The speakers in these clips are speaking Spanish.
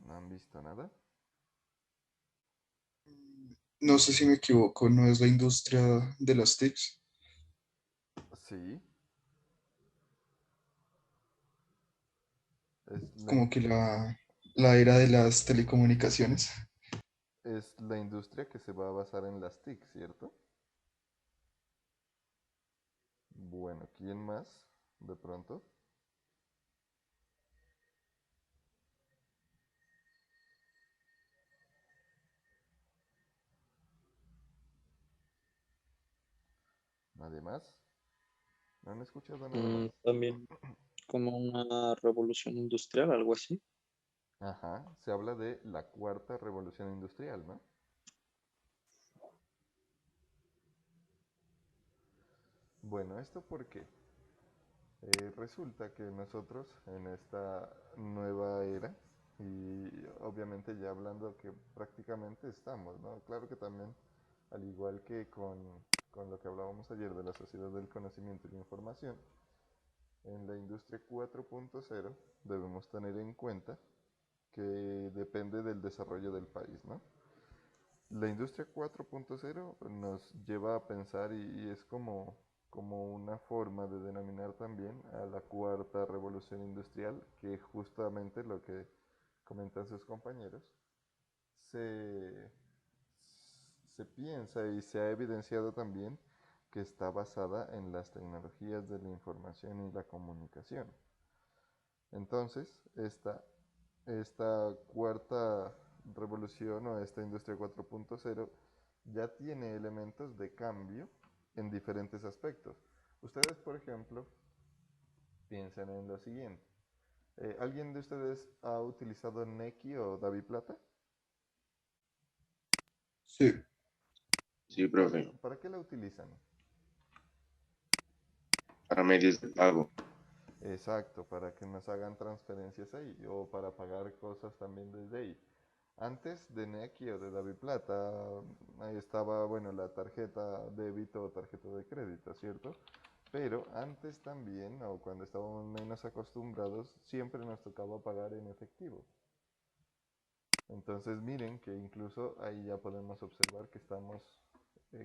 ¿No han visto nada? No sé si me equivoco, no es la industria de las TICs, Sí, es como que la era de las telecomunicaciones. es la industria que se va a basar en las TIC, ¿cierto? Bueno, ¿quién más? De pronto. ¿Nadie más? ¿No han escuchado nada más? También como una revolución industrial, algo así. Ajá, se habla de la cuarta revolución industrial, ¿no? Bueno, ¿esto por qué? Resulta que nosotros en esta nueva era, y obviamente ya hablando que prácticamente estamos, ¿no? Claro que también, al igual que con lo que hablábamos ayer de la sociedad del conocimiento y la información, en la industria 4.0 debemos tener en cuenta que depende del desarrollo del país, ¿no? La industria 4.0 nos lleva a pensar y es como una forma de denominar también a la cuarta revolución industrial, que justamente lo que comentan sus compañeros, se, se piensa y se ha evidenciado también que está basada en las tecnologías de la información y la comunicación. Entonces, esta cuarta revolución o esta industria 4.0 ya tiene elementos de cambio en diferentes aspectos. Ustedes, por ejemplo, piensen en lo siguiente. ¿Alguien de ustedes ha utilizado Nequi o DaviPlata? Sí, Sí, profe, ¿Para qué la utilizan? para medios de pago. Exacto, para que nos hagan transferencias ahí o para pagar cosas también desde ahí. Antes de Nequi o de DaviPlata, ahí estaba, bueno, la tarjeta débito o tarjeta de crédito, ¿cierto? Pero antes también, o cuando estábamos menos acostumbrados, siempre nos tocaba pagar en efectivo. Entonces miren que incluso ahí ya podemos observar que estamos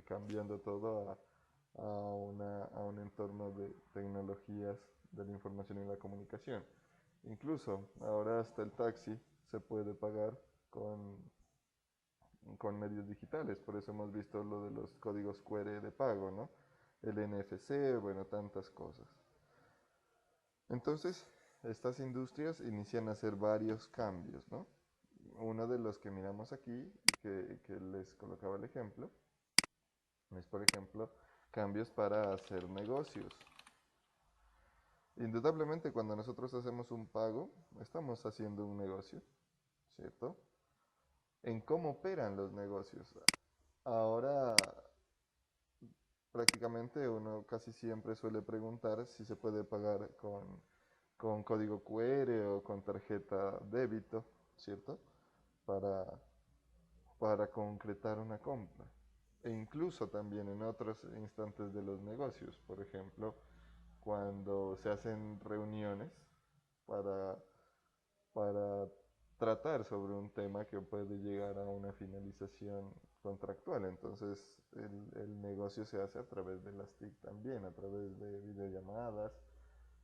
cambiando todo a un entorno de tecnologías de la información y la comunicación. Incluso ahora hasta el taxi se puede pagar con, con medios digitales, por eso hemos visto lo de los códigos QR de pago, ¿no? El NFC, bueno, tantas cosas. Entonces, estas industrias inician a hacer varios cambios, ¿no? Uno de los que miramos aquí, que les colocaba el ejemplo, es por ejemplo cambios para hacer negocios. Indudablemente cuando nosotros hacemos un pago, estamos haciendo un negocio, ¿cierto? En cómo operan los negocios. Ahora prácticamente uno casi siempre suele preguntar si se puede pagar con código QR o con tarjeta débito, ¿cierto? Para, para concretar una compra. E incluso también en otros instantes de los negocios, por ejemplo, cuando se hacen reuniones para, para tratar sobre un tema que puede llegar a una finalización contractual. Entonces el negocio se hace a través de las TIC también, a través de videollamadas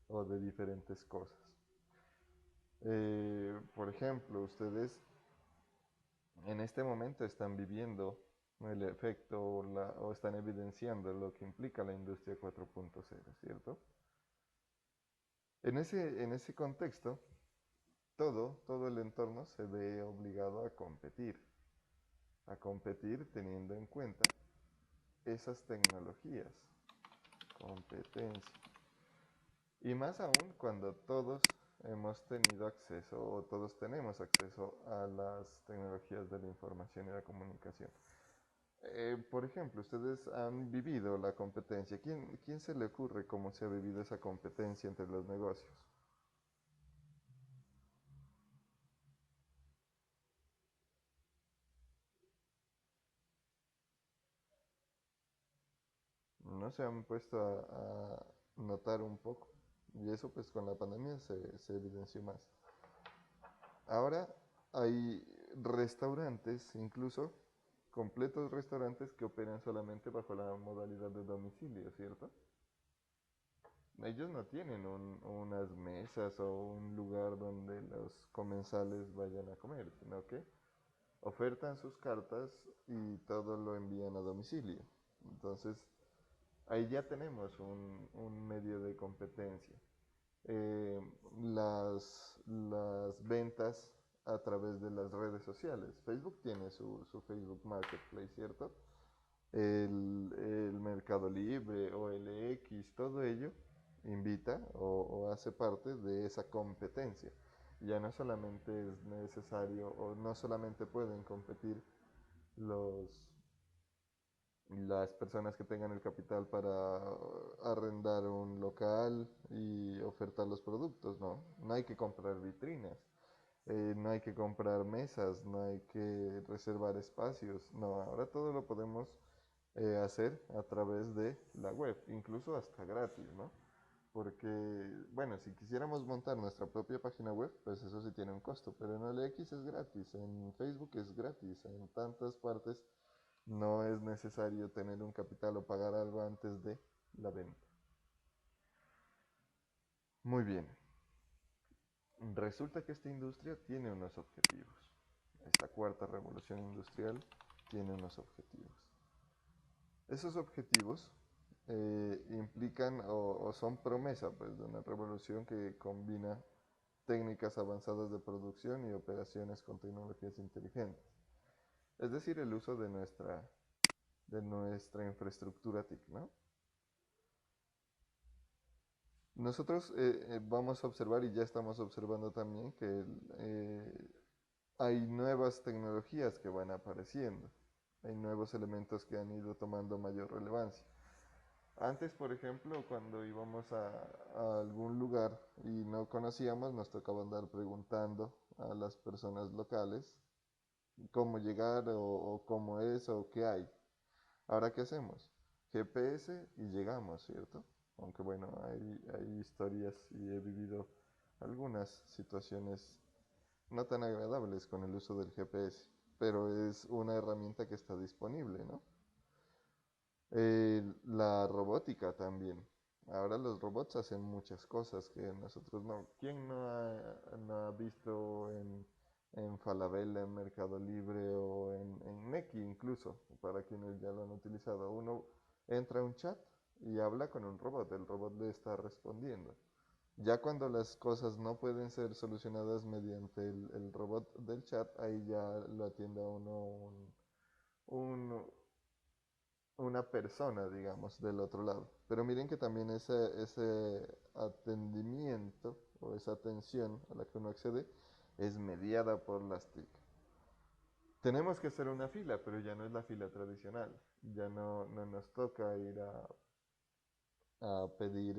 o de diferentes cosas. Por ejemplo, ustedes en este momento están viviendo el efecto o están evidenciando lo que implica la industria 4.0, ¿cierto? En ese contexto, todo el entorno se ve obligado a competir teniendo en cuenta esas tecnologías, competencia. Y más aún cuando todos hemos tenido acceso o todos tenemos acceso a las tecnologías de la información y la comunicación. Por ejemplo, ustedes han vivido la competencia. ¿Quién se le ocurre cómo se ha vivido esa competencia entre los negocios? No se han puesto a notar un poco. Y eso pues con la pandemia se evidenció más. Ahora, hay restaurantes, incluso completos restaurantes que operan solamente bajo la modalidad de domicilio, ¿cierto? Ellos no tienen unas mesas o un lugar donde los comensales vayan a comer, sino que ofertan sus cartas y todo lo envían a domicilio. Entonces, ahí ya tenemos un medio de competencia. Eh, las ventas a través de las redes sociales. Facebook tiene su Facebook Marketplace, ¿cierto? El Mercado Libre, OLX, todo ello invita o hace parte de esa competencia. Ya no solamente es necesario o no solamente pueden competir los, las personas que tengan el capital para arrendar un local y ofertar los productos, no. No hay que comprar vitrinas, no hay que comprar mesas, no hay que reservar espacios, no. Ahora todo lo podemos hacer a través de la web, incluso hasta gratis, ¿no? Porque, bueno, si quisiéramos montar nuestra propia página web, pues eso sí tiene un costo, pero en OLX es gratis, en Facebook es gratis, en tantas partes no es necesario tener un capital o pagar algo antes de la venta. Muy bien. Resulta que esta industria tiene unos objetivos. Esta cuarta revolución industrial tiene unos objetivos. Esos objetivos implican o son promesa pues, de una revolución que combina técnicas avanzadas de producción y operaciones con tecnologías inteligentes. Es decir, el uso de nuestra infraestructura TIC, ¿no? Nosotros vamos a observar y ya estamos observando también que hay nuevas tecnologías que van apareciendo, hay nuevos elementos que han ido tomando mayor relevancia. Antes, por ejemplo, cuando íbamos a algún lugar y no conocíamos, nos tocaba andar preguntando a las personas locales cómo llegar o cómo es o qué hay. Ahora, ¿qué hacemos? GPS y llegamos, ¿cierto? Aunque bueno, hay historias y he vivido algunas situaciones no tan agradables con el uso del GPS, pero es una herramienta que está disponible, ¿no? La robótica también. Ahora los robots hacen muchas cosas que nosotros no. ¿Quién no ha visto en Falabella, en Mercado Libre o en Nequi incluso, para quienes ya lo han utilizado? Uno entra a un chat y habla con un robot, el robot le está respondiendo. Ya cuando las cosas no pueden ser solucionadas mediante el robot del chat, ahí ya lo atiende a uno un, una persona, digamos, del otro lado. Pero miren que también ese atendimiento o esa atención a la que uno accede es mediada por las TIC. Tenemos que hacer una fila, pero ya no es la fila tradicional. Ya no nos toca ir a pedir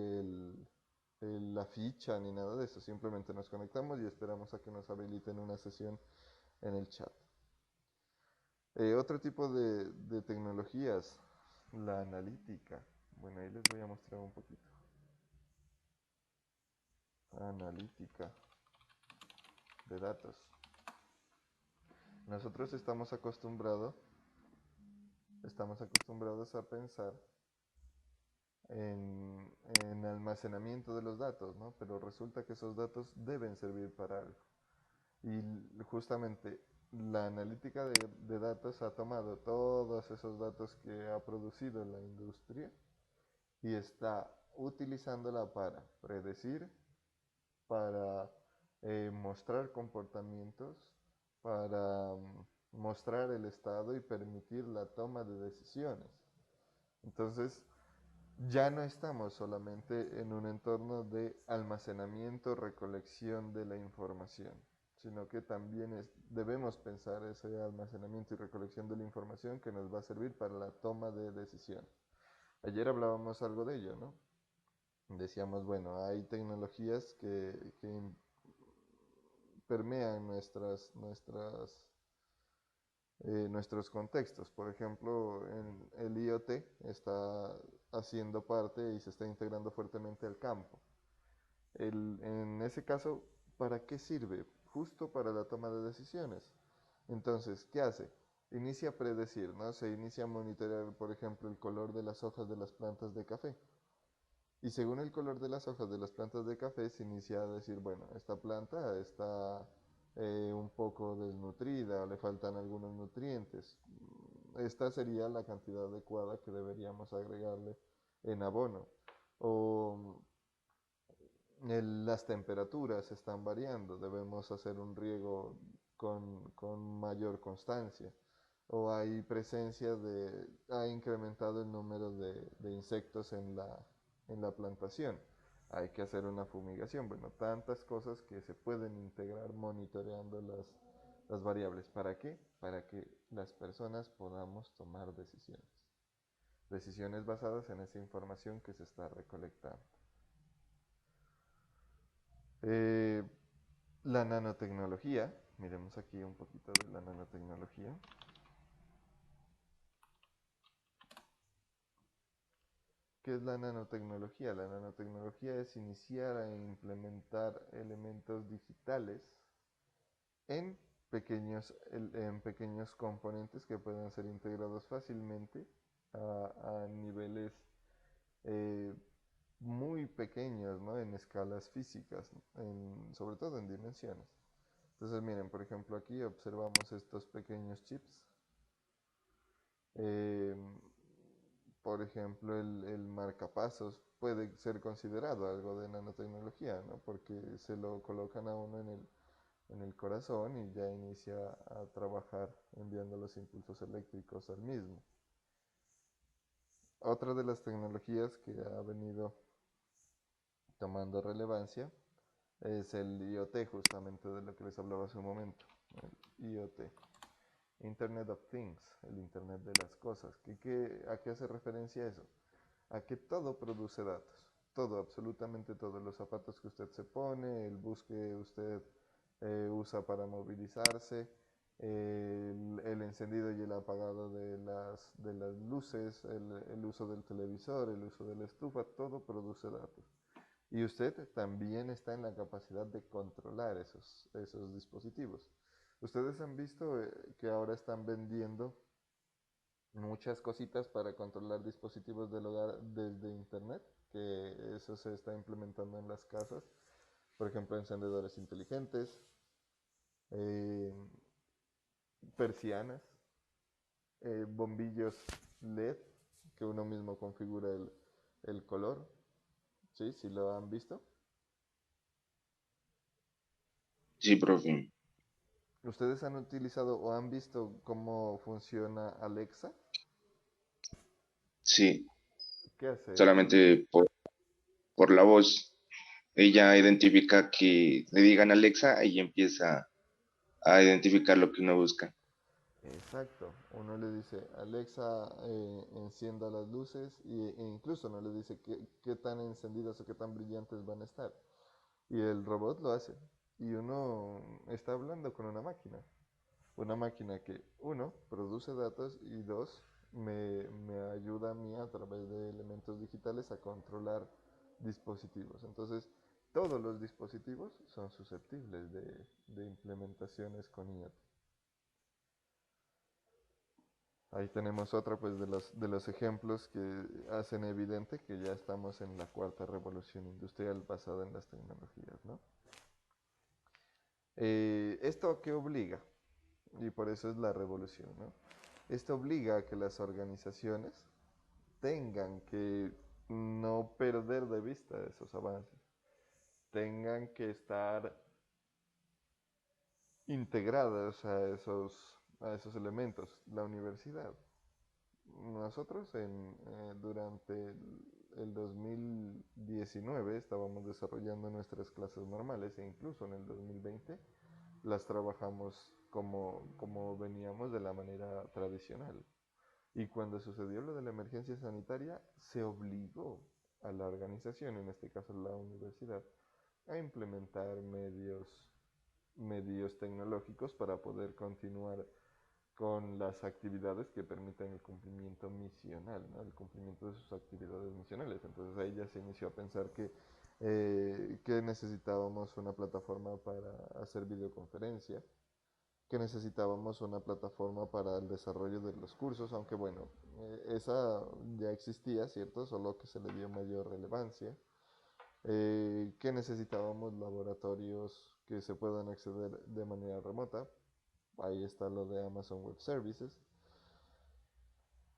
la ficha ni nada de eso. Simplemente nos conectamos y esperamos a que nos habiliten una sesión en el chat. Otro tipo de tecnologías, la analítica. Bueno, ahí les voy a mostrar un poquito. Analítica de datos. Nosotros estamos acostumbrados a pensar en almacenamiento de los datos, ¿no? Pero resulta que esos datos deben servir para algo. Y justamente la analítica de datos ha tomado todos esos datos que ha producido la industria y está utilizándola para predecir, para mostrar comportamientos, para mostrar el estado y permitir la toma de decisiones. Entonces, ya no estamos solamente en un entorno de almacenamiento, recolección de la información, sino que también debemos pensar ese almacenamiento y recolección de la información que nos va a servir para la toma de decisiones. Ayer hablábamos algo de ello, ¿no? Decíamos, bueno, hay tecnologías que permean nuestros contextos. Por ejemplo, el IoT está haciendo parte y se está integrando fuertemente al campo. En ese caso, ¿para qué sirve? justo para la toma de decisiones. Entonces, ¿qué hace? Inicia a predecir, ¿no? Se inicia a monitorear, por ejemplo, el color de las hojas de las plantas de café. Y según el color de las hojas de las plantas de café, se inicia a decir, bueno, esta planta está un poco desnutrida, le faltan algunos nutrientes. Esta sería la cantidad adecuada que deberíamos agregarle en abono. O las temperaturas están variando, debemos hacer un riego con mayor constancia. O hay presencia ha incrementado el número de insectos en la plantación. Hay que hacer una fumigación. Bueno, tantas cosas que se pueden integrar monitoreando las variables. ¿Para qué? Para que las personas podamos tomar decisiones. Decisiones basadas en esa información que se está recolectando. Eh, la nanotecnología, miremos aquí un poquito de la nanotecnología. ¿Qué es la nanotecnología? La nanotecnología es iniciar a implementar elementos digitales en en pequeños componentes que puedan ser integrados fácilmente a niveles eh, muy pequeños, ¿no? En escalas físicas, sobre todo en dimensiones. Entonces miren, por ejemplo aquí observamos estos pequeños chips. Eh, por ejemplo, el marcapasos puede ser considerado algo de nanotecnología, ¿no? Porque se lo colocan a uno en el corazón y ya inicia a trabajar enviando los impulsos eléctricos al mismo. Otra de las tecnologías que ha venido tomando relevancia es el IoT, justamente de lo que les hablaba hace un momento. El IoT, Internet of Things, el Internet de las cosas. ¿A qué hace referencia eso? A que todo produce datos. Todo, absolutamente todo. Los zapatos que usted se pone, el bus que usted usa para movilizarse, el encendido y el apagado de las luces, el uso del televisor, el uso de la estufa, todo produce datos. Y usted también está en la capacidad de controlar esos dispositivos. Ustedes han visto que ahora están vendiendo muchas cositas para controlar dispositivos del hogar desde internet, que eso se está implementando en las casas. Por ejemplo, encendedores inteligentes, eh, persianas, bombillos LED, que uno mismo configura el color. ¿Sí? ¿Sí lo han visto? Sí, profe. ¿Ustedes han utilizado o han visto cómo funciona Alexa? Sí, ¿Qué hace eso? solamente por la voz. Ella identifica que le digan Alexa y empieza a identificar lo que uno busca. Exacto, uno le dice Alexa, encienda las luces e incluso no le dice qué tan encendidas o qué tan brillantes van a estar. Y el robot lo hace. Y uno está hablando con una máquina que uno produce datos y dos me ayuda a mí a través de elementos digitales a controlar dispositivos. Entonces, todos los dispositivos son susceptibles de implementaciones con IoT. Ahí tenemos otro pues, de los ejemplos que hacen evidente que ya estamos en la cuarta revolución industrial basada en las tecnologías, ¿no? ¿Esto a qué obliga? Y por eso es la revolución, ¿no? Esto obliga a que las organizaciones tengan que no perder de vista esos avances, tengan que estar integradas a esos elementos. La universidad. Nosotros durante el 2019 estábamos desarrollando nuestras clases normales e incluso en el 2020 las trabajamos como veníamos de la manera tradicional. Y cuando sucedió lo de la emergencia sanitaria, se obligó a la organización, en este caso la universidad, a implementar medios tecnológicos para poder continuar con las actividades que permitan el cumplimiento misional, ¿no? El cumplimiento de sus actividades misionales. Entonces ahí ya se inició a pensar que que necesitábamos una plataforma para hacer videoconferencia, que necesitábamos una plataforma para el desarrollo de los cursos, aunque bueno, esa ya existía, ¿cierto? Solo que se le dio mayor relevancia. Que necesitábamos laboratorios que se puedan acceder de manera remota. Ahí está lo de Amazon Web Services.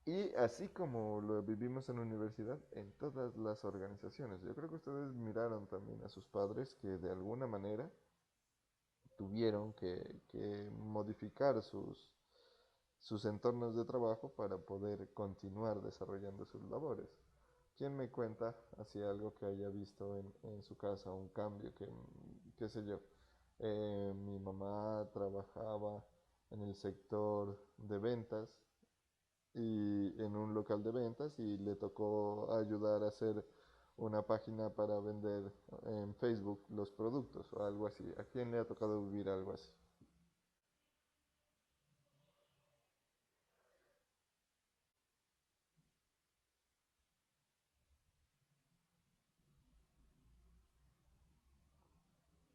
Y así como lo vivimos en la universidad, en todas las organizaciones. Yo creo que ustedes miraron también a sus padres que de alguna manera tuvieron que modificar sus entornos de trabajo para poder continuar desarrollando sus labores. ¿Quién me cuenta así algo que haya visto en su casa, un cambio que, qué sé yo? Mi mamá trabajaba en el sector de ventas y en un local de ventas y le tocó ayudar a hacer una página para vender en Facebook los productos o algo así. ¿A quién le ha tocado vivir algo así?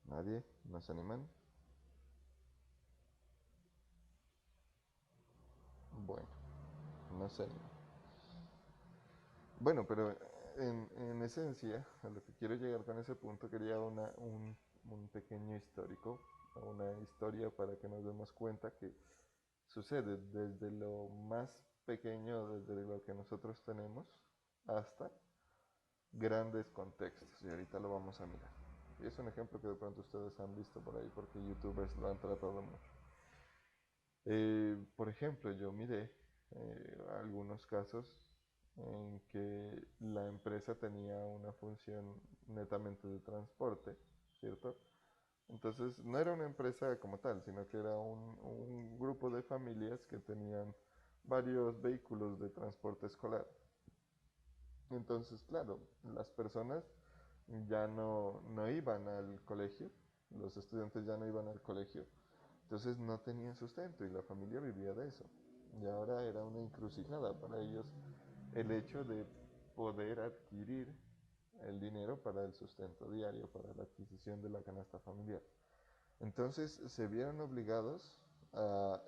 ¿Nadie? ¿No se animan? Bueno, no se animan. Bueno, pero en esencia, a lo que quiero llegar con ese punto, quería un pequeño histórico, una historia para que nos demos cuenta que sucede desde lo más pequeño, desde lo que nosotros tenemos, hasta grandes contextos. Y ahorita lo vamos a mirar. Y es un ejemplo que de pronto ustedes han visto por ahí porque youtubers lo han tratado mucho. Por ejemplo, yo miré algunos casos en que la empresa tenía una función netamente de transporte, ¿cierto? Entonces no era una empresa como tal, sino que era un grupo de familias que tenían varios vehículos de transporte escolar. Entonces, claro, las personas ya no iban al colegio, los estudiantes ya no iban al colegio, entonces no tenían sustento y la familia vivía de eso. Y ahora era una encrucijada para ellos el hecho de poder adquirir el dinero para el sustento diario, para la adquisición de la canasta familiar. Entonces se vieron obligados a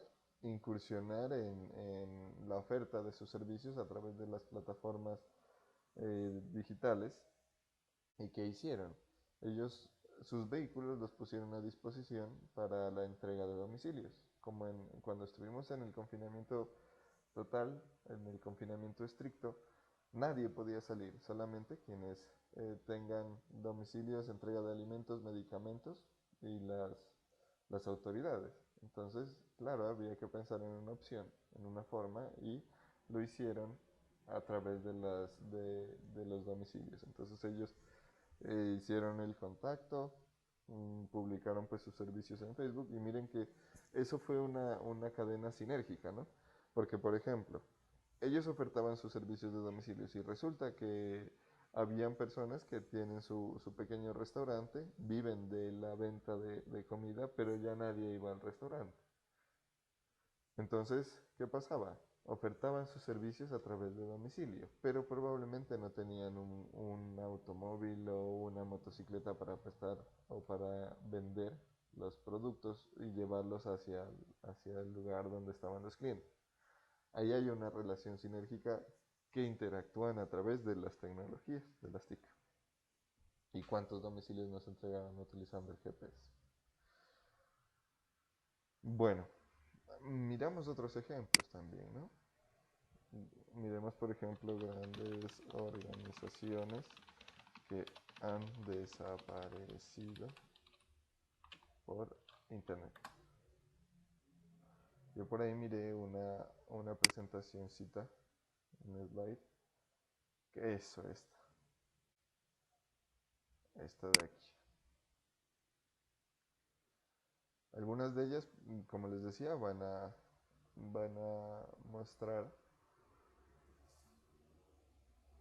incursionar en la oferta de sus servicios a través de las plataformas digitales. ¿Y qué hicieron? Ellos sus vehículos los pusieron a disposición para la entrega de domicilios. Como cuando estuvimos en el confinamiento total, en el confinamiento estricto, nadie podía salir, solamente quienes tengan domicilios, entrega de alimentos, medicamentos y las autoridades. Entonces, claro, había que pensar en una opción, en una forma, y lo hicieron a través de los domicilios. Entonces ellos hicieron el contacto, publicaron pues sus servicios en Facebook y miren que eso fue una cadena sinérgica, ¿no? Porque, por ejemplo, ellos ofertaban sus servicios de domicilio y resulta que habían personas que tienen su pequeño restaurante, viven de la venta de comida, pero ya nadie iba al restaurante. Entonces, ¿qué pasaba? Ofertaban sus servicios a través de domicilio, pero probablemente no tenían un automóvil o una motocicleta para prestar o para vender los productos y llevarlos hacia el lugar donde estaban los clientes. Ahí hay una relación sinérgica que interactúan a través de las tecnologías, de las TIC. ¿Y cuántos domicilios nos entregaban utilizando el GPS? Bueno, miramos otros ejemplos también, ¿no? Miremos, por ejemplo, grandes organizaciones que han desaparecido por internet. Yo por ahí miré una presentacióncita, un slide, que eso, esta de aquí. Algunas de ellas, como les decía, van a mostrar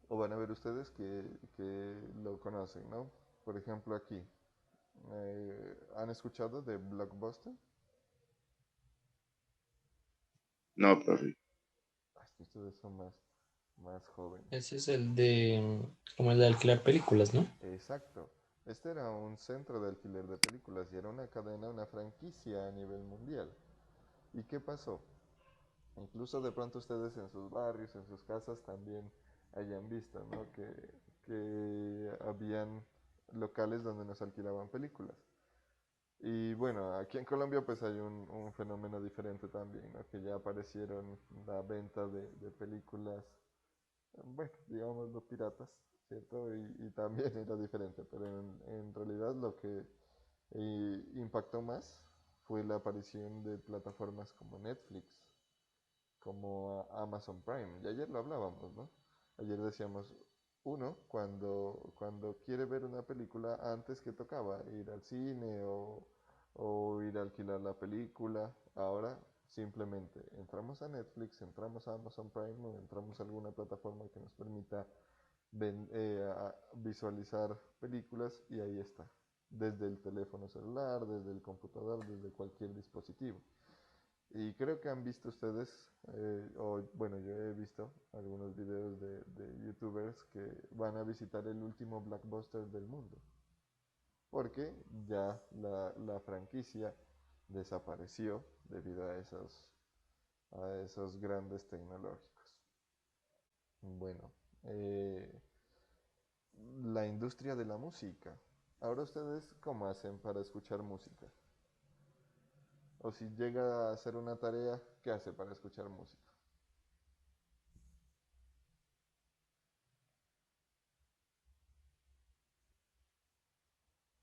o van a ver ustedes que lo conocen, ¿no? Por ejemplo, aquí, ¿han escuchado de Blockbuster? No, profe. Ustedes son más jóvenes. Ese es el de, como el de alquilar películas, ¿no? Exacto. Este era un centro de alquiler de películas y era una cadena, una franquicia a nivel mundial. ¿Y qué pasó? Incluso de pronto ustedes en sus barrios, en sus casas también hayan visto, ¿no? Que habían locales donde nos alquilaban películas. Y bueno, aquí en Colombia pues hay un fenómeno diferente también, ¿no? Que ya aparecieron la venta de películas, bueno, digámoslo piratas, ¿cierto? Y también era diferente, pero en realidad lo que impactó más fue la aparición de plataformas como Netflix, como a Amazon Prime. Y ayer lo hablábamos, ¿no? Ayer decíamos, uno, cuando quiere ver una película, antes que tocaba ir al cine o ir a alquilar la película, ahora simplemente entramos a Netflix, entramos a Amazon Prime o entramos a alguna plataforma que nos permita visualizar películas y ahí está, desde el teléfono celular, desde el computador, desde cualquier dispositivo. Y creo que han visto ustedes, o bueno, yo he visto algunos videos de youtubers que van a visitar el último blockbuster del mundo, porque ya la franquicia desapareció debido a esos grandes tecnológicos. Bueno, eh, la industria de la música. Ahora ustedes, ¿cómo hacen para escuchar música? O si llega a hacer una tarea, ¿qué hace para escuchar música?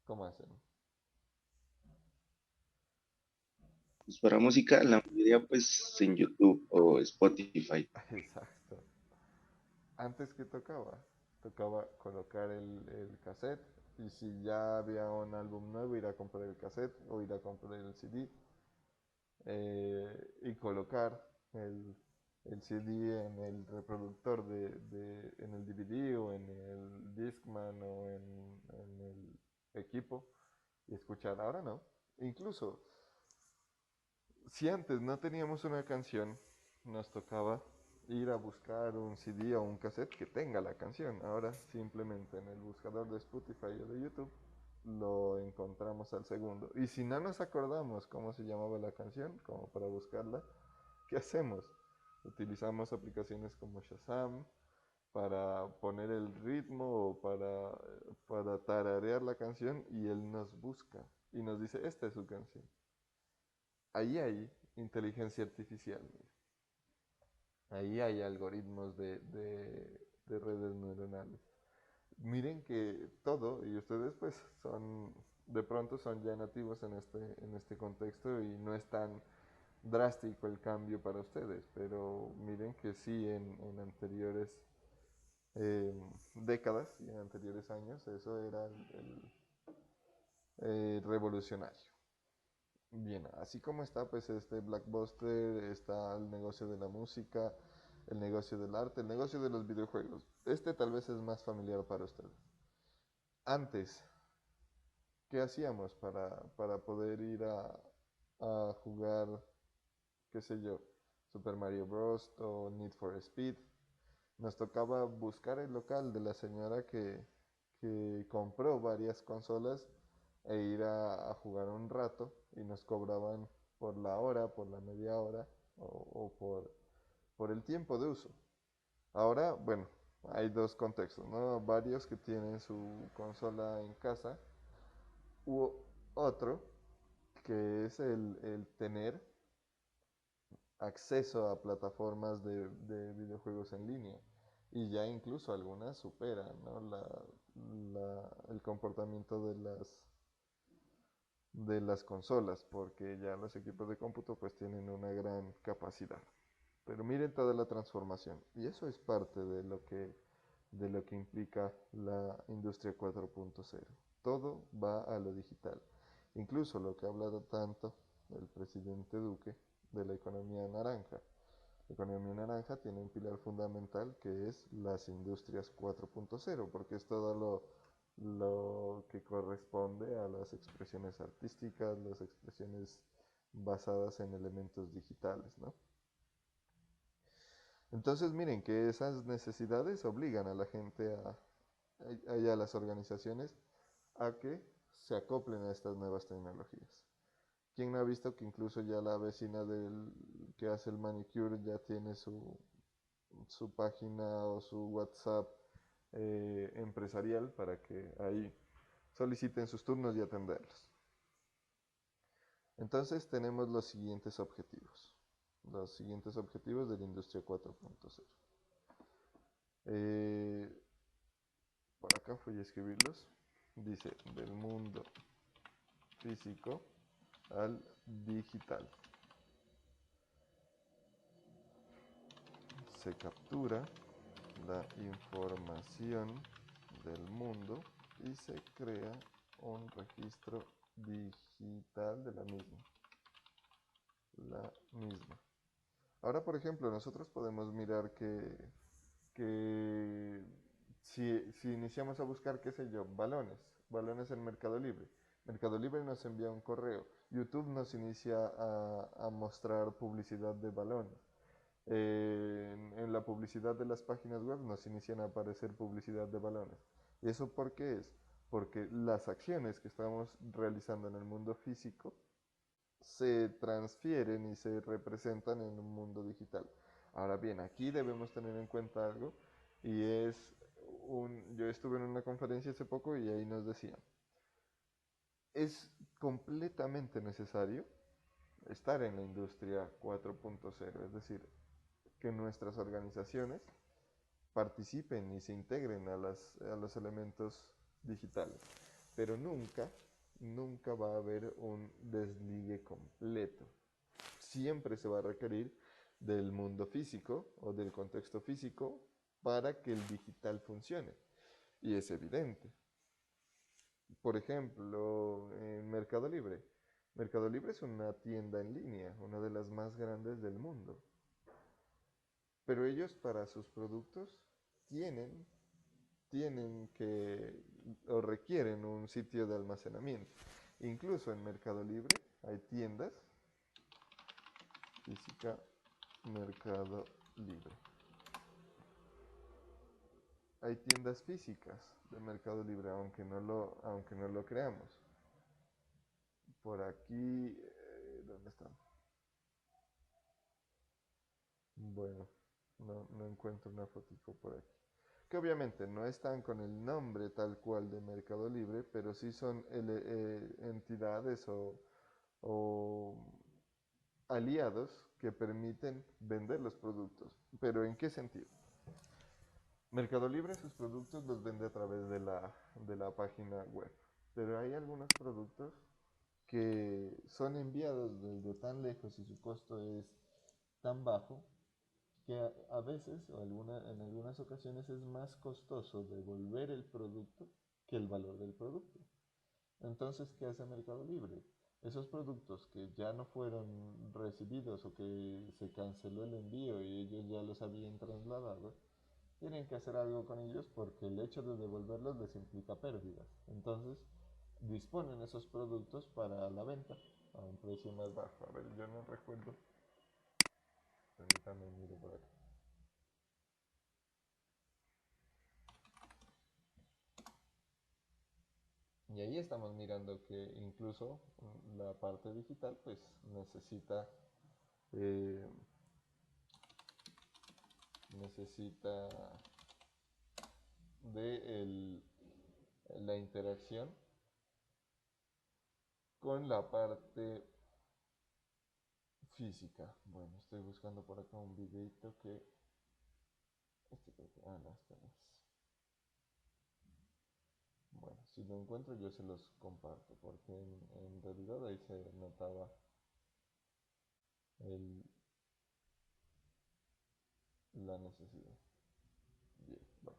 ¿Cómo hacen? Pues para música, la mayoría pues en YouTube o Spotify. Exacto. Antes que tocaba colocar el cassette y si ya había un álbum nuevo, ir a comprar el cassette o ir a comprar el CD y colocar el CD en el reproductor en el DVD o en el Discman o en el equipo y escuchar. Ahora no. Incluso si antes no teníamos una canción, nos tocaba ir a buscar un CD o un cassette que tenga la canción. Ahora simplemente en el buscador de Spotify o de YouTube lo encontramos al segundo. Y si no nos acordamos cómo se llamaba la canción, como para buscarla, ¿qué hacemos? Utilizamos aplicaciones como Shazam para poner el ritmo o para tararear la canción y él nos busca y nos dice, esta es su canción. Ahí hay inteligencia artificial, ahí hay algoritmos de redes neuronales. Miren que todo, y ustedes pues de pronto son ya nativos en este contexto y no es tan drástico el cambio para ustedes, pero miren que sí en anteriores décadas y en anteriores años eso era revolucionario. Bien, así como está pues este Blockbuster, está el negocio de la música, el negocio del arte, el negocio de los videojuegos. Este tal vez es más familiar para ustedes. Antes, ¿qué hacíamos para poder ir a jugar, qué sé yo, Super Mario Bros. O Need for Speed? Nos tocaba buscar el local de la señora que compró varias consolas e ir a jugar un rato y nos cobraban por la hora, por la media hora o por el tiempo de uso. Ahora, bueno, hay dos contextos, ¿no? Varios que tienen su consola en casa u otro que es el tener acceso a plataformas de videojuegos en línea. Y ya incluso algunas superan, ¿no? El comportamiento de las consolas, porque ya los equipos de cómputo pues tienen una gran capacidad. Pero miren toda la transformación. Y eso es parte de lo que implica la industria 4.0. Todo va a lo digital. Incluso lo que ha hablado tanto el presidente Duque de la economía naranja. La economía naranja tiene un pilar fundamental que es las industrias 4.0, porque es todo lo que corresponde a las expresiones artísticas, las expresiones basadas en elementos digitales, ¿no? Entonces miren que esas necesidades obligan a la gente y a las organizaciones a que se acoplen a estas nuevas tecnologías. ¿Quién no ha visto que incluso ya la vecina que hace el manicure ya tiene su página o su WhatsApp empresarial para que ahí soliciten sus turnos y atenderlos? Entonces tenemos los siguientes objetivos de la industria 4.0. Por acá voy a escribirlos. Dice, del mundo físico al digital. Se captura la información del mundo y se crea un registro digital de la misma. Ahora, por ejemplo, nosotros podemos mirar que si iniciamos a buscar, qué sé yo, balones en Mercado Libre. Mercado Libre nos envía un correo. YouTube nos inicia a mostrar publicidad de balones. En la publicidad de las páginas web nos inician a aparecer publicidad de balones. ¿Y eso por qué es? Porque las acciones que estamos realizando en el mundo físico se transfieren y se representan en un mundo digital. Ahora bien, aquí debemos tener en cuenta algo y yo estuve en una conferencia hace poco y ahí nos decían, es completamente necesario estar en la industria 4.0, es decir, que nuestras organizaciones participen y se integren a los elementos digitales, pero nunca va a haber un desligue completo. Siempre se va a requerir del mundo físico o del contexto físico para que el digital funcione. Y es evidente. Por ejemplo, en Mercado Libre. Mercado Libre es una tienda en línea, una de las más grandes del mundo. Pero ellos para sus productos tienen que o requieren un sitio de almacenamiento. Incluso en Mercado Libre hay tiendas física Mercado Libre. Hay tiendas físicas de Mercado Libre, aunque no lo creamos. Por aquí, ¿dónde están? Bueno, no encuentro una fotico por aquí. Que obviamente no están con el nombre tal cual de Mercado Libre, pero sí son entidades o aliados que permiten vender los productos. ¿Pero en qué sentido? Mercado Libre sus productos los vende a través de la página web, pero hay algunos productos que son enviados desde tan lejos y su costo es tan bajo que a veces o en algunas ocasiones es más costoso devolver el producto que el valor del producto. Entonces, ¿qué hace Mercado Libre? Esos productos que ya no fueron recibidos o que se canceló el envío y ellos ya los habían trasladado, tienen que hacer algo con ellos porque el hecho de devolverlos les implica pérdidas. Entonces, disponen esos productos para la venta a un precio más bajo. A ver, yo no recuerdo. Permítame, miro por acá. Y ahí estamos mirando que incluso la parte digital pues necesita eh, de la interacción con la parte física. Bueno, estoy buscando por acá un videito que no, este no es. Bueno, si lo encuentro yo se los comparto porque en realidad ahí se notaba la necesidad. Bien, bueno.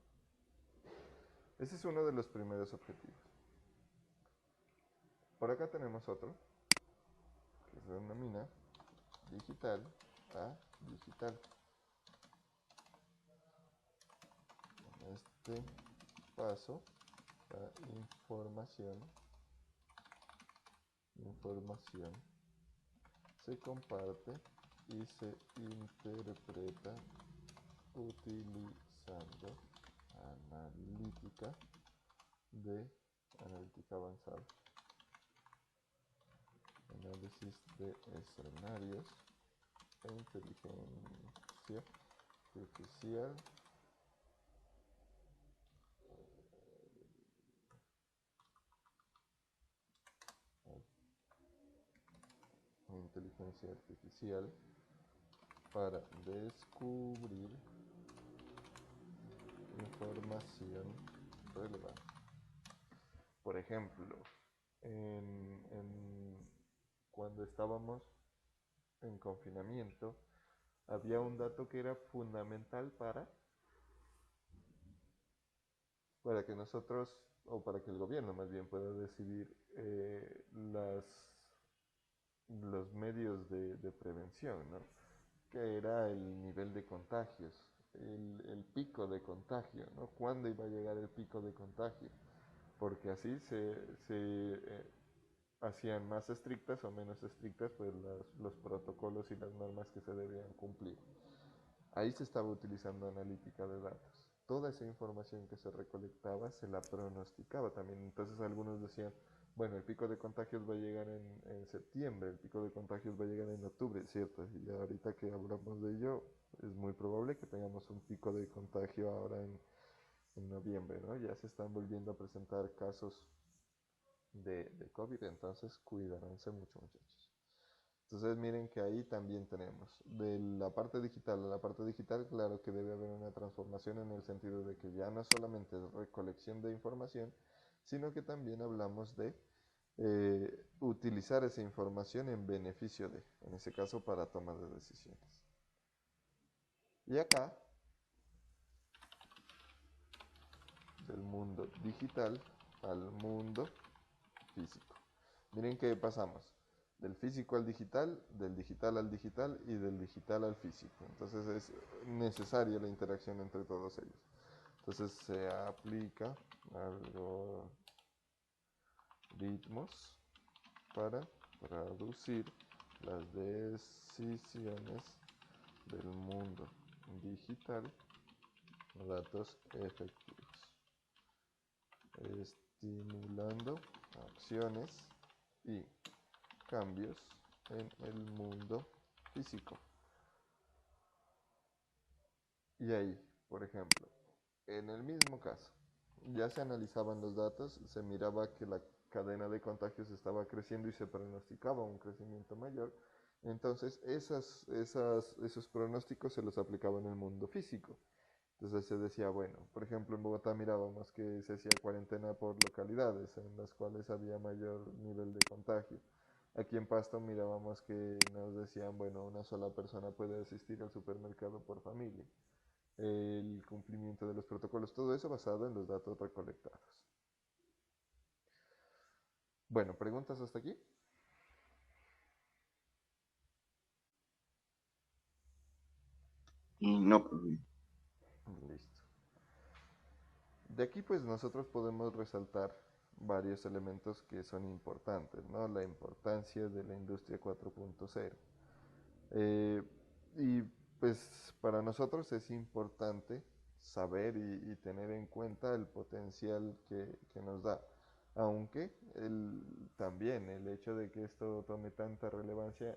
Ese es uno de los primeros objetivos. Por acá tenemos otro que se denomina digital a digital. En este paso la información se comparte y se interpreta utilizando analítica de analítica avanzada, análisis de escenarios e inteligencia artificial para descubrir información relevante. Por ejemplo, cuando estábamos en confinamiento, había un dato que era fundamental para que nosotros, o para que el gobierno más bien pueda decidir los medios de prevención, ¿no? Que era el nivel de contagios, el pico de contagio, ¿no? ¿Cuándo iba a llegar el pico de contagio? Porque así se hacían más estrictas o menos estrictas pues los protocolos y las normas que se debían cumplir. Ahí se estaba utilizando analítica de datos. Toda esa información que se recolectaba se la pronosticaba también. Entonces algunos decían, bueno, el pico de contagios va a llegar en septiembre, el pico de contagios va a llegar en octubre, ¿cierto? Y ahorita que hablamos de ello, es muy probable que tengamos un pico de contagio ahora en noviembre, ¿no? Ya se están volviendo a presentar casos de COVID, entonces cuidaránse mucho, muchachos. Entonces miren que ahí también tenemos de la parte digital a la parte digital, claro que debe haber una transformación en el sentido de que ya no solamente es recolección de información, sino que también hablamos de utilizar esa información en beneficio de, en ese caso para toma de decisiones. Y acá, del mundo digital al mundo físico. Miren que pasamos del físico al digital al digital y del digital al físico. Entonces es necesaria la interacción entre todos ellos. Entonces se aplica algoritmos para traducir las decisiones del mundo digital a datos efectivos, estimulando acciones y cambios en el mundo físico. Y ahí, por ejemplo, en el mismo caso, ya se analizaban los datos, se miraba que la cadena de contagios estaba creciendo y se pronosticaba un crecimiento mayor. Entonces, esos pronósticos se los aplicaba en el mundo físico. Entonces se decía, bueno, por ejemplo en Bogotá mirábamos que se hacía cuarentena por localidades en las cuales había mayor nivel de contagio. Aquí en Pasto mirábamos que nos decían, bueno, una sola persona puede asistir al supermercado por familia. El cumplimiento de los protocolos, todo eso basado en los datos recolectados. Bueno, ¿preguntas hasta aquí? No, profe. Listo. De aquí pues nosotros podemos resaltar varios elementos que son importantes, ¿no? La importancia de la industria 4.0. Y pues para nosotros es importante saber y tener en cuenta el potencial que nos da, aunque también el hecho de que esto tome tanta relevancia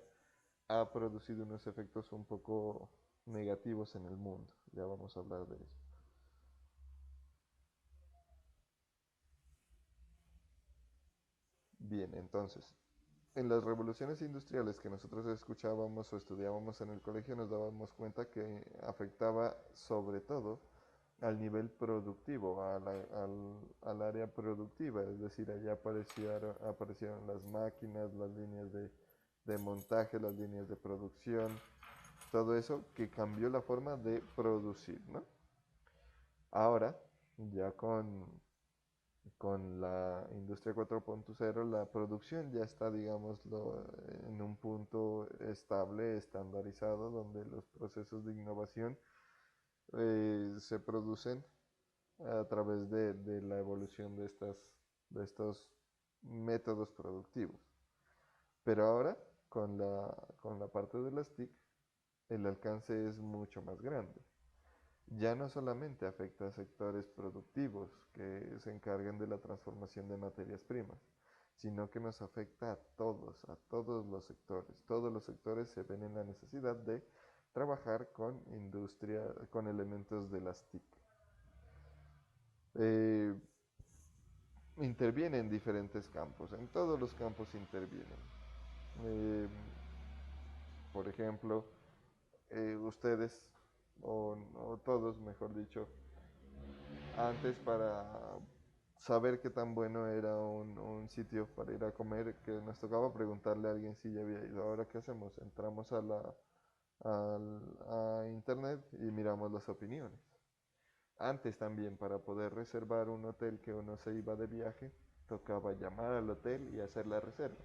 ha producido unos efectos un poco negativos en el mundo, ya vamos a hablar de eso. Bien, entonces, en las revoluciones industriales que nosotros escuchábamos o estudiábamos en el colegio nos dábamos cuenta que afectaba sobre todo al nivel productivo, al área productiva, es decir, allá aparecieron las máquinas, las líneas de montaje, las líneas de producción, todo eso que cambió la forma de producir, ¿no? Ahora, ya con la industria 4.0 la producción ya está, digámoslo, en un punto estable, estandarizado, donde los procesos de innovación se producen a través de la evolución de estos métodos productivos. Pero ahora, con la parte de las TIC, el alcance es mucho más grande. ya no solamente afecta a sectores productivos que se encargan de la transformación de materias primas, sino que nos afecta a todos los sectores. Todos los sectores se ven en la necesidad de trabajar con industria, con elementos de las TIC. Eh, Interviene en diferentes campos, en todos los campos intervienen. Eh, por ejemplo, ustedes, o todos, mejor dicho, antes para saber qué tan bueno era un sitio para ir a comer, que nos tocaba preguntarle a alguien si ya había ido. Ahora, ¿qué hacemos? Entramos a internet y miramos las opiniones. Antes también, para poder reservar un hotel que uno se iba de viaje, tocaba llamar al hotel y hacer la reserva.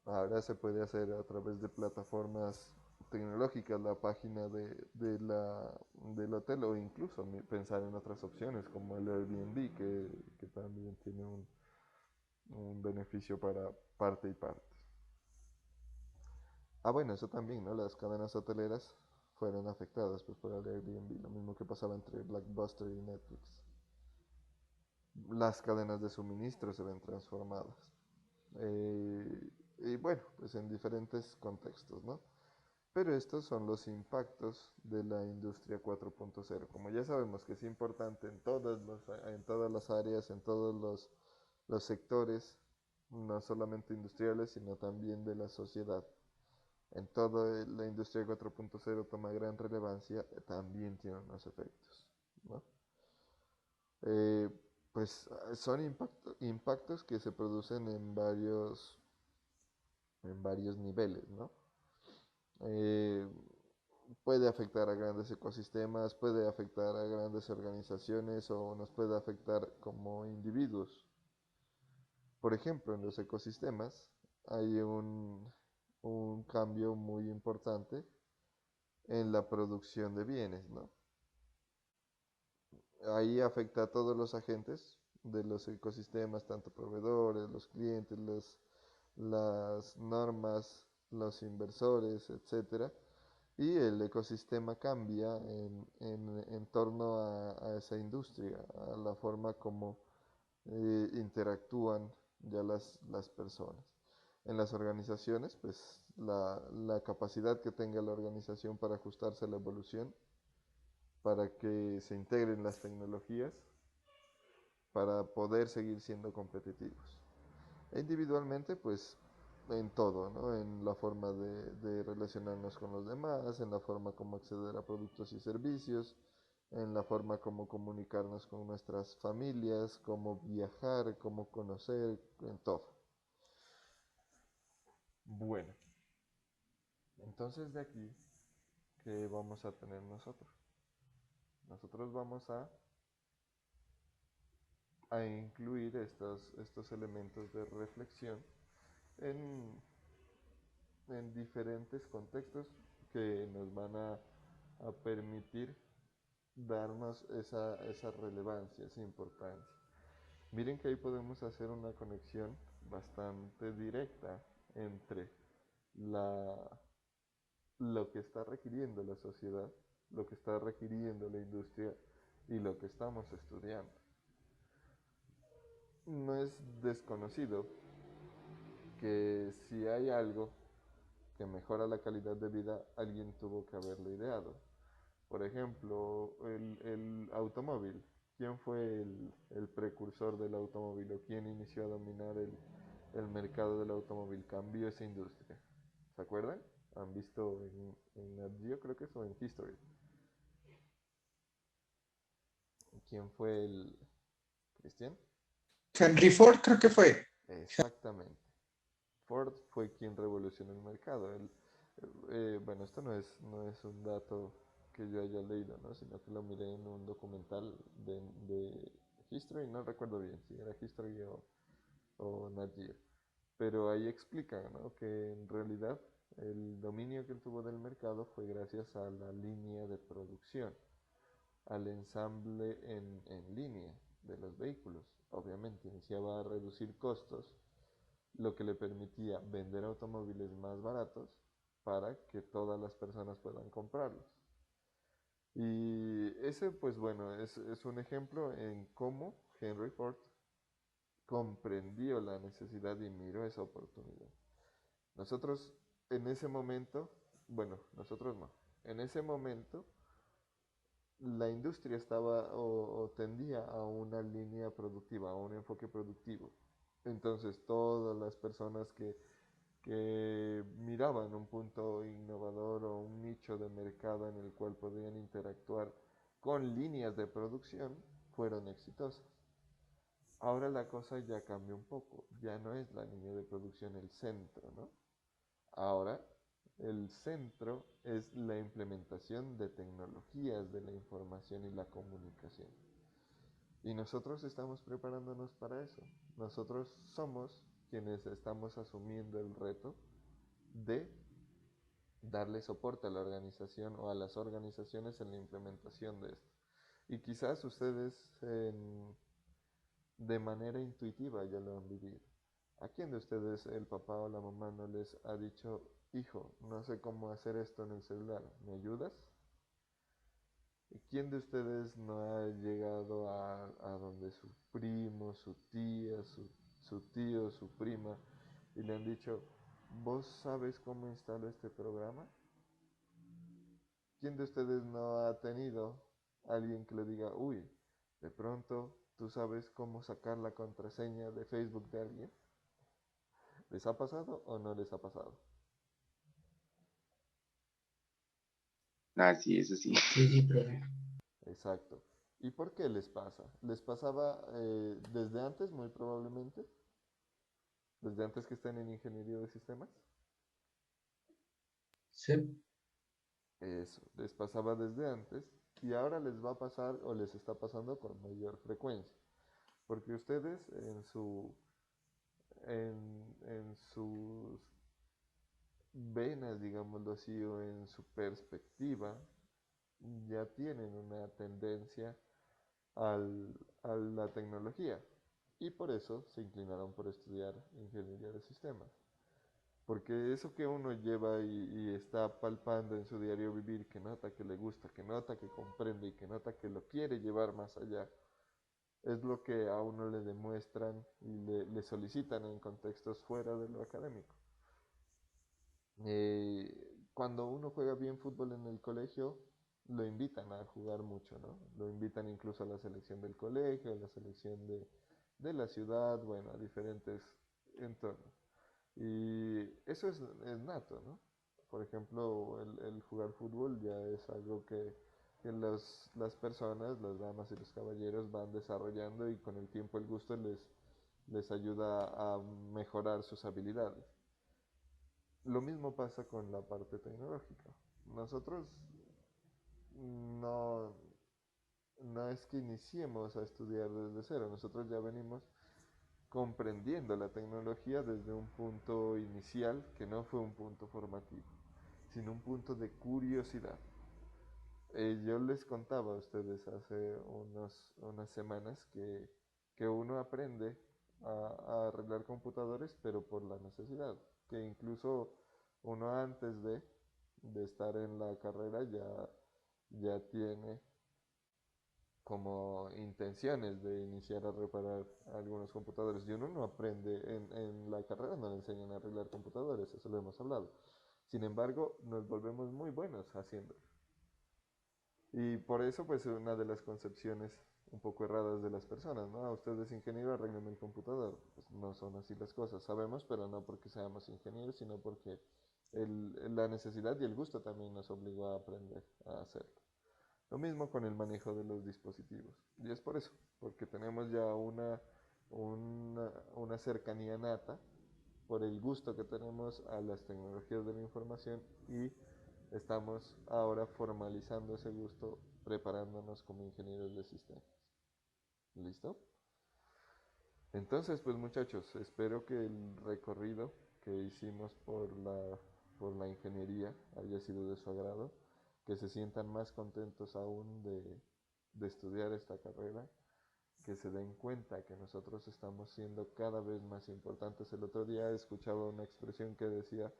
Ahora se puede hacer a través de plataformas tecnológicas la página del hotel, o incluso pensar en otras opciones como el Airbnb, que también tiene un beneficio para parte y parte. Ah, bueno, eso también, ¿no? Las cadenas hoteleras fueron afectadas pues, por el Airbnb, lo mismo que pasaba entre Blockbuster y Netflix. Las cadenas de suministro se ven transformadas. Y bueno, pues en diferentes contextos, ¿no? Pero estos son los impactos de la industria 4.0. Como ya sabemos que es importante en todas las áreas, en todos los sectores, no solamente industriales, sino también de la sociedad. En toda la industria 4.0 toma gran relevancia, también tiene unos efectos, ¿no? Eh, pues son impactos que se producen en varios niveles, ¿no? Eh, Puede afectar a grandes ecosistemas, puede afectar a grandes organizaciones o nos puede afectar como individuos. Por ejemplo, en los ecosistemas hay un cambio muy importante en la producción de bienes, ¿no? Ahí afecta a todos los agentes de los ecosistemas, tanto proveedores, los clientes, las normas, los inversores, etcétera. Y el ecosistema cambia en torno a esa industria, a la forma como interactúan ya las personas. En las organizaciones, pues la capacidad que tenga la organización para ajustarse a la evolución, para que se integren las tecnologías, para poder seguir siendo competitivos. E individualmente, pues en todo, ¿no? En la forma de relacionarnos con los demás, en la forma como acceder a productos y servicios, en la forma como comunicarnos con nuestras familias, cómo viajar, cómo conocer, en todo. Bueno, entonces de aquí, ¿qué vamos a tener nosotros? Nosotros vamos a incluir estos elementos de reflexión en, en diferentes contextos que nos van a permitir darnos esa relevancia, esa importancia. Miren que ahí podemos hacer una conexión bastante directa entre la, lo que está requiriendo la sociedad, lo que está requiriendo la industria y lo que estamos estudiando. No es desconocido que si hay algo que mejora la calidad de vida, alguien tuvo que haberlo ideado. Por ejemplo, el automóvil. ¿Quién fue el precursor del automóvil o quién inició a dominar el mercado del automóvil? Cambió esa industria. ¿Se acuerdan? ¿Han visto en Nat Geo, creo que eso, en History? ¿Quién fue el Cristian? Henry Ford creo que fue. Exactamente. Ford fue quien revolucionó el mercado. Bueno, esto no es un dato que yo haya leído, ¿no? Sino que lo miré en un documental de History, no recuerdo bien si era History o Nat Geo. Pero ahí explica, ¿no? Que en realidad el dominio que él tuvo del mercado fue gracias a la línea de producción, al ensamble en línea de los vehículos. Obviamente iniciaba a reducir costos, lo que le permitía vender automóviles más baratos para que todas las personas puedan comprarlos. Y ese, pues bueno, es un ejemplo en cómo Henry Ford comprendió la necesidad y miró esa oportunidad. Nosotros en ese momento, bueno, nosotros no, en ese momento la industria estaba o tendía a una línea productiva, a un enfoque productivo. Entonces todas las personas que miraban un punto innovador o un nicho de mercado en el cual podían interactuar con líneas de producción fueron exitosas. Ahora la cosa ya cambió un poco, ya no es la línea de producción el centro, ¿no? Ahora el centro es la implementación de tecnologías de la información y la comunicación. Y nosotros estamos preparándonos para eso. Nosotros somos quienes estamos asumiendo el reto de darle soporte a la organización o a las organizaciones en la implementación de esto. Y quizás ustedes de manera intuitiva ya lo han vivido. ¿A quién de ustedes el papá o la mamá no les ha dicho, hijo, no sé cómo hacer esto en el celular, ¿me ayudas? ¿Y quién de ustedes no ha llegado a donde su primo, su tía, su tío, su prima y le han dicho, ¿vos sabes cómo instalo este programa? ¿Quién de ustedes no ha tenido alguien que le diga, uy, de pronto tú sabes cómo sacar la contraseña de Facebook de alguien? ¿Les ha pasado o no les ha pasado? Ah, sí, eso sí. Sí, sí, profe. Exacto. ¿Y por qué les pasa? ¿Les pasaba desde antes, muy probablemente? ¿Desde antes que estén en ingeniería de sistemas? Sí, Eso, les pasaba desde antes y ahora les va a pasar o les está pasando con mayor frecuencia. Porque ustedes en sus venas, digámoslo así, o en su perspectiva, ya tienen una tendencia a la tecnología y por eso se inclinaron por estudiar ingeniería de sistemas. Porque eso que uno lleva y está palpando en su diario vivir, que nota que le gusta, que nota que comprende y que nota que lo quiere llevar más allá, es lo que a uno le demuestran y le solicitan en contextos fuera de lo académico. Cuando uno juega bien fútbol en el colegio, lo invitan a jugar mucho, ¿no? Lo invitan incluso a la selección del colegio, a la selección de la ciudad, bueno, a diferentes entornos. Y eso es nato, ¿no? Por ejemplo, el jugar fútbol ya es algo que las personas, las damas y los caballeros van desarrollando y con el tiempo el gusto les ayuda a mejorar sus habilidades. Lo mismo pasa con la parte tecnológica. Nosotros no, no es que iniciemos a estudiar desde cero, nosotros ya venimos comprendiendo la tecnología desde un punto inicial que no fue un punto formativo, sino un punto de curiosidad. Yo les contaba a ustedes hace unas semanas que uno aprende a arreglar computadores, pero por la necesidad, que incluso uno antes de estar en la carrera ya tiene como intenciones de iniciar a reparar algunos computadores. Y uno no aprende, en la carrera no le enseñan a arreglar computadores, eso lo hemos hablado. Sin embargo, nos volvemos muy buenos haciéndolo. Y por eso, pues, una de las concepciones un poco erradas de las personas, ¿no? Usted es ingeniero, arrégleme el computador. Pues no son así las cosas, sabemos, pero no porque seamos ingenieros, sino porque la necesidad y el gusto también nos obligó a aprender a hacerlo. Lo mismo con el manejo de los dispositivos. Y es por eso, porque tenemos ya una cercanía nata por el gusto que tenemos a las tecnologías de la información y estamos ahora formalizando ese gusto preparándonos como ingenieros de sistemas. ¿Listo? Entonces, pues muchachos, espero que el recorrido que hicimos por la ingeniería haya sido de su agrado, que se sientan más contentos aún de estudiar esta carrera, que se den cuenta que nosotros estamos siendo cada vez más importantes. El otro día escuchaba una expresión que decía,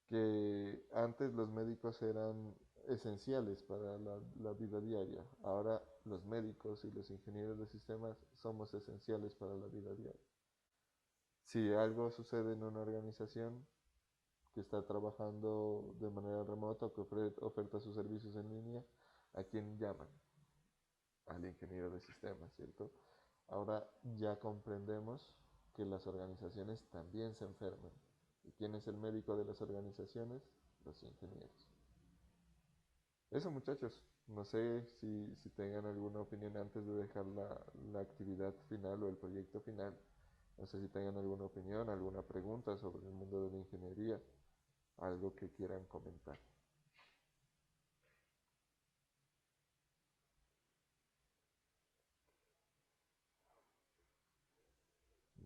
que antes los médicos eran esenciales para la vida diaria. Ahora los médicos y los ingenieros de sistemas somos esenciales para la vida diaria. Si algo sucede en una organización que está trabajando de manera remota o que oferta sus servicios en línea, ¿a quién llaman? Al ingeniero de sistemas, ¿cierto? Ahora ya comprendemos que las organizaciones también se enferman. ¿Y quién es el médico de las organizaciones? Los ingenieros. Eso, muchachos, no sé si tengan alguna opinión antes de dejar la actividad final o el proyecto final. No sé si tengan alguna opinión, alguna pregunta sobre el mundo de la ingeniería, algo que quieran comentar.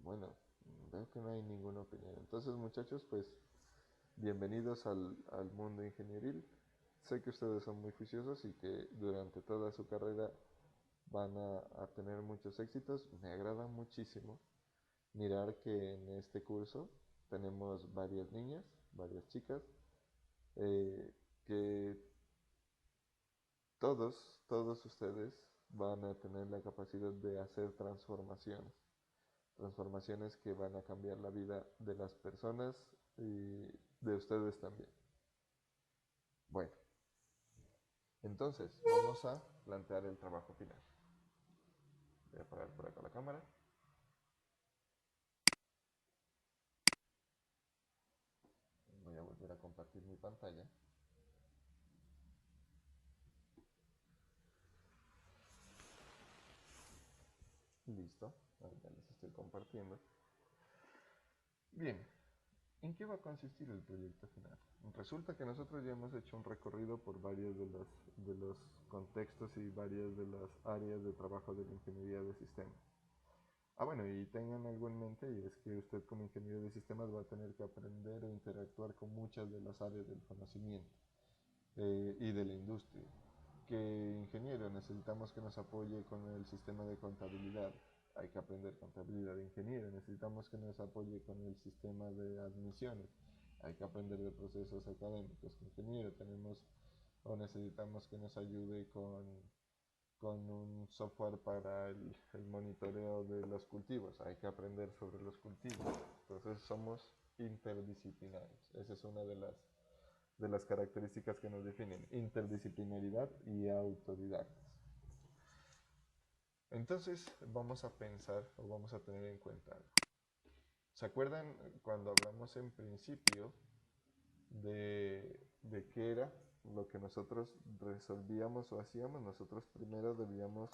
Bueno, veo que no hay ninguna opinión. Entonces, muchachos, pues bienvenidos al mundo ingenieril. Sé que ustedes son muy juiciosos y que durante toda su carrera van a tener muchos éxitos. Me agrada muchísimo mirar que en este curso tenemos varias niñas, varias chicas, que todos ustedes van a tener la capacidad de hacer transformaciones que van a cambiar la vida de las personas y de ustedes también. Bueno, entonces vamos a plantear el trabajo final. Voy a apagar por acá la cámara. Voy a volver a compartir mi pantalla. Listo, ya les estoy compartiendo. Bien, ¿en qué va a consistir el proyecto final? Resulta que nosotros ya hemos hecho un recorrido por varios de los contextos y varias de las áreas de trabajo de la ingeniería de sistemas. Bueno, y tengan algo en mente, y es que usted como ingeniero de sistemas va a tener que aprender e interactuar con muchas de las áreas del conocimiento y de la industria. Que ingeniero necesitamos que nos apoye con el sistema de contabilidad. Hay que aprender contabilidad de ingeniero. Necesitamos que nos apoye con el sistema de admisiones. Hay que aprender de procesos académicos. Ingeniero tenemos o necesitamos que nos ayude con un software para el monitoreo de los cultivos. Hay que aprender sobre los cultivos. Entonces somos interdisciplinarios. Esa es una de las características que nos definen: interdisciplinaridad y autodidactas. Entonces vamos a pensar o vamos a tener en cuenta algo. ¿Se acuerdan cuando hablamos en principio de qué era lo que nosotros resolvíamos o hacíamos? Nosotros primero debíamos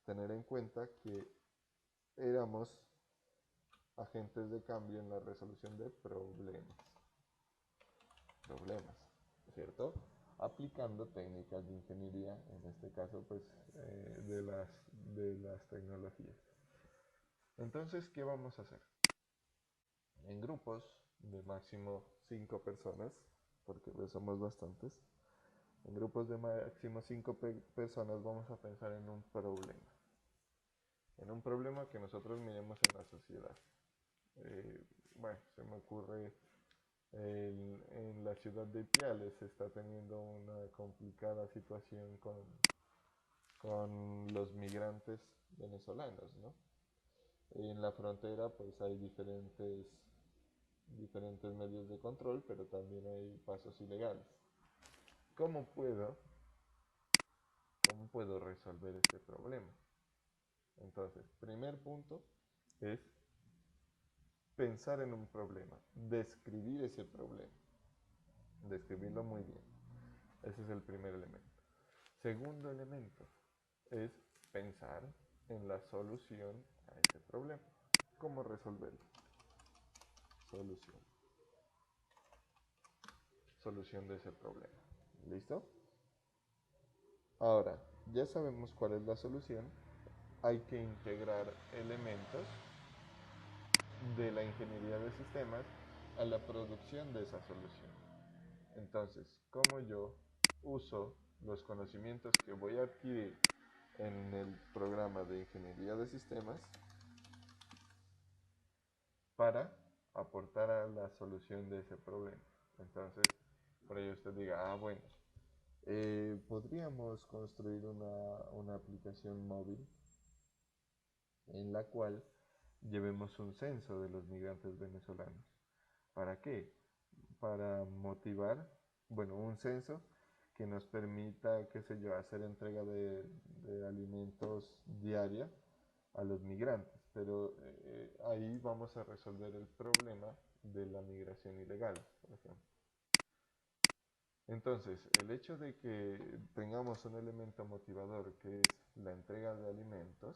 tener en cuenta que éramos agentes de cambio en la resolución de problemas, ¿cierto? Aplicando técnicas de ingeniería, en este caso pues de las tecnologías. Entonces, ¿qué vamos a hacer? En grupos de máximo 5 personas, porque pues somos bastantes, en grupos de máximo 5 personas vamos a pensar en un problema que nosotros miremos en la sociedad. Bueno, se me ocurre en la ciudad de Ipiales se está teniendo una complicada situación con los migrantes venezolanos, ¿no? En la frontera pues hay diferentes medios de control, pero también hay pasos ilegales. ¿Cómo puedo resolver este problema? Entonces, primer punto es pensar en un problema, describir ese problema, describirlo muy bien. Ese es el primer elemento. Segundo elemento es pensar en la solución a ese problema. ¿Cómo resolverlo? Solución de ese problema. ¿Listo? Ahora, ya sabemos cuál es la solución. Hay que integrar elementos de la ingeniería de sistemas a la producción de esa solución. Entonces, ¿cómo yo uso los conocimientos que voy a adquirir en el programa de ingeniería de sistemas para aportar a la solución de ese problema? Entonces, por ello usted diga, bueno, podríamos construir una aplicación móvil en la cual llevemos un censo de los migrantes venezolanos. ¿Para qué? Para motivar, bueno, un censo que nos permita, qué sé yo, hacer entrega de alimentos diaria a los migrantes, pero ahí vamos a resolver el problema de la migración ilegal, por ejemplo. Entonces, el hecho de que tengamos un elemento motivador que es la entrega de alimentos,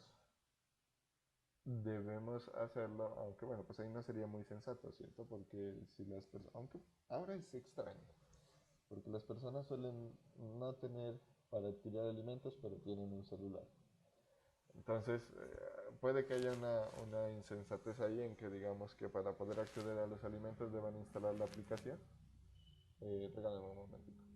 debemos hacerlo, aunque bueno, pues ahí no sería muy sensato, ¿cierto? Porque si las personas, aunque ahora es extraño, porque las personas suelen no tener para adquirir alimentos, pero tienen un celular. Entonces, puede que haya una insensatez ahí en que digamos que para poder acceder a los alimentos deban instalar la aplicación. Regálame un momentito.